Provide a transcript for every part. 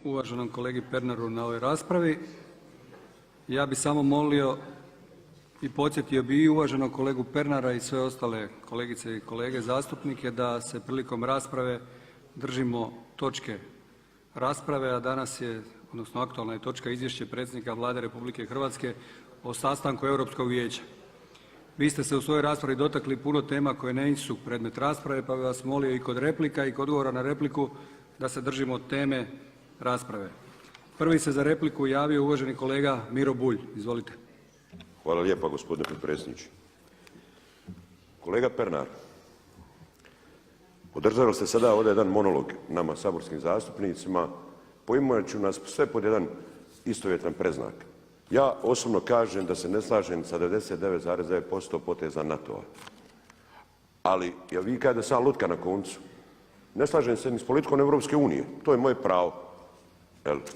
uvaženom kolegi Pernaru na ovoj raspravi. Ja bih samo molio i podsjetio bi i uvaženog kolegu Pernara i sve ostale kolegice i kolege zastupnike da se prilikom rasprave držimo točke rasprave, a danas je, odnosno aktualna je točka Izvješće predsjednika Vlade Republike Hrvatske o sastanku Europskog vijeća. Vi ste se u svojoj raspravi dotakli puno tema koje nisu predmet rasprave, pa bih vas molio i kod replika i kod odgovora na repliku da se držimo teme rasprave. Prvi se za repliku javio uvaženi kolega Miro Bulj. Izvolite. Hvala lijepa gospodine potpredsjedniče. Kolega Pernar, održali ste sada ovdje jedan monolog nama saborskim zastupnicima poimajući nas sve pod jedan istovjetan predznak. Ja osobno kažem da se ne slažem sa 99,9% poteza NATO-a. Ali vi kažete da sam lutka na koncu. Ne slažem se ni s politikom Europske unije. To je moje pravo,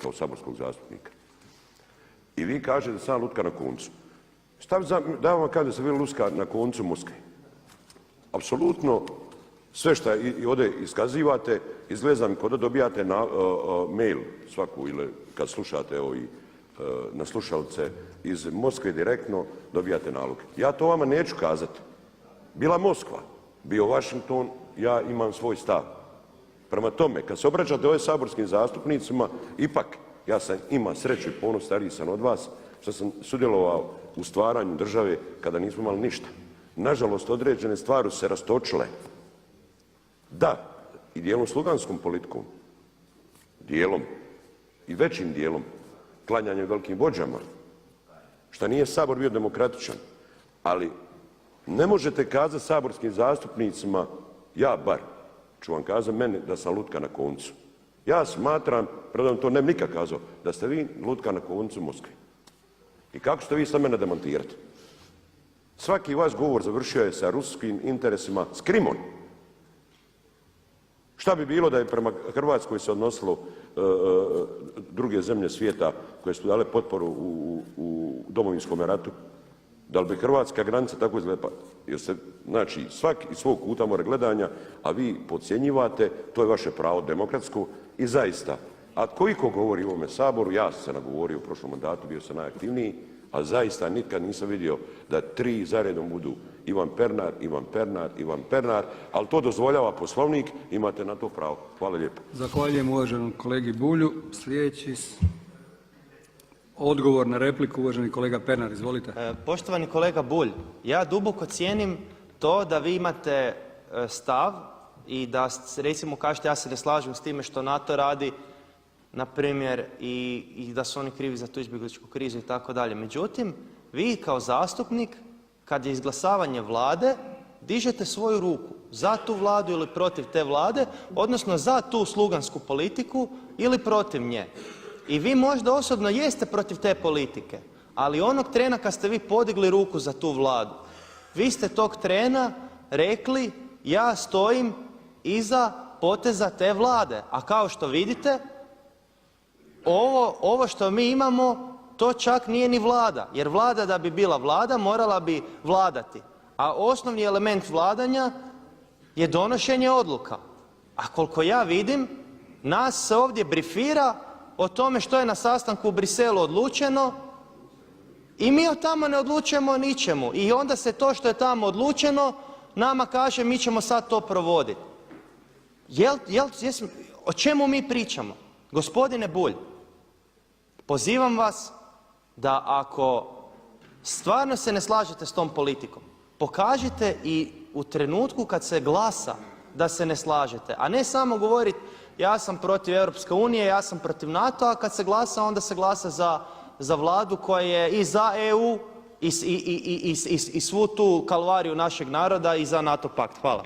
kao saborskog zastupnika. I vi kažete da sam lutka na koncu. Da vam kažem da se vi lutka na koncu Moskve. Apsolutno sve što i ovdje iskazivate, izgleda mi kao da dobijate mail svaku ili kad slušate na slušalice iz Moskve direktno dobijate nalog. Ja to vama neću kazati. Bila Moskva, bio Washington, ja imam svoj stav. Prema tome, kad se obraćate ovdje saborskim zastupnicima, ipak ja sam imao sreću i ponos, stariji sam od vas, što sam sudjelovao u stvaranju države kada nismo imali ništa. Nažalost, određene stvari su se rastočile. Da, i dijelom sluganskom politikom, dijelom i većim dijelom klanjanje velikim vođama, što nije Sabor bio demokratičan, ali ne možete kazati saborskim zastupnicima, ja bar ću vam kazati meni da sam lutka na koncu. Ja smatram, predam to ne bi nikad kazao, da ste vi lutka na koncu Moskve. I kako ćete vi sad mene demantirati? Svaki vaš govor završio je sa ruskim interesima, s Krimom. Šta bi bilo da je prema Hrvatskoj se odnosilo druge zemlje svijeta koje su dale potporu u Domovinskom ratu? Da li bi hrvatska granica tako izgledala? Jer se, znači, svaki iz svog kuta mora gledanja, a vi podcjenjivate, to je vaše pravo demokratsko i zaista. A koliko govori u ovome Saboru, ja sam se nagovorio u prošlom mandatu, bio sam najaktivniji, a zaista nikad nisam vidio da 3 zaredom budu Ivan Pernar, Ivan Pernar, Ivan Pernar, ali to dozvoljava Poslovnik, imate na to pravo. Hvala lijepo. Zahvaljujem uvaženom kolegi Bulju. Sljedeći odgovor na repliku, uvaženi kolega Pernar, izvolite. Poštovani kolega Bulj, ja duboko cijenim to da vi imate stav i da recimo kažete ja se ne slažem s time što NATO radi, na primjer, i da su oni krivi za tu izbjegličku krizu i tako dalje. Međutim, vi kao zastupnik, kad je izglasavanje Vlade, dižete svoju ruku za tu Vladu ili protiv te Vlade, odnosno za tu slugansku politiku ili protiv nje. I vi možda osobno jeste protiv te politike, ali onog trena kad ste vi podigli ruku za tu Vladu, vi ste tog trena rekli ja stojim iza poteza te Vlade. A kao što vidite, ovo što mi imamo, to čak nije ni Vlada. Jer Vlada da bi bila Vlada, morala bi vladati. A osnovni element vladanja je donošenje odluka. A koliko ja vidim, nas se ovdje brifira o tome što je na sastanku u Bruxellesu odlučeno i mi od tamo ne odlučujemo o ničemu. I onda se to što je tamo odlučeno nama kaže mi ćemo sad to provoditi. O čemu mi pričamo? Gospodine Bulj, pozivam vas da ako stvarno se ne slažete s tom politikom, pokažite i u trenutku kad se glasa da se ne slažete, a ne samo govoriti ja sam protiv Europske unije, ja sam protiv NATO-a, a kad se glasa onda se glasa za Vladu koja je i za EU i svu tu kalvariju našeg naroda i za NATO pakt. Hvala.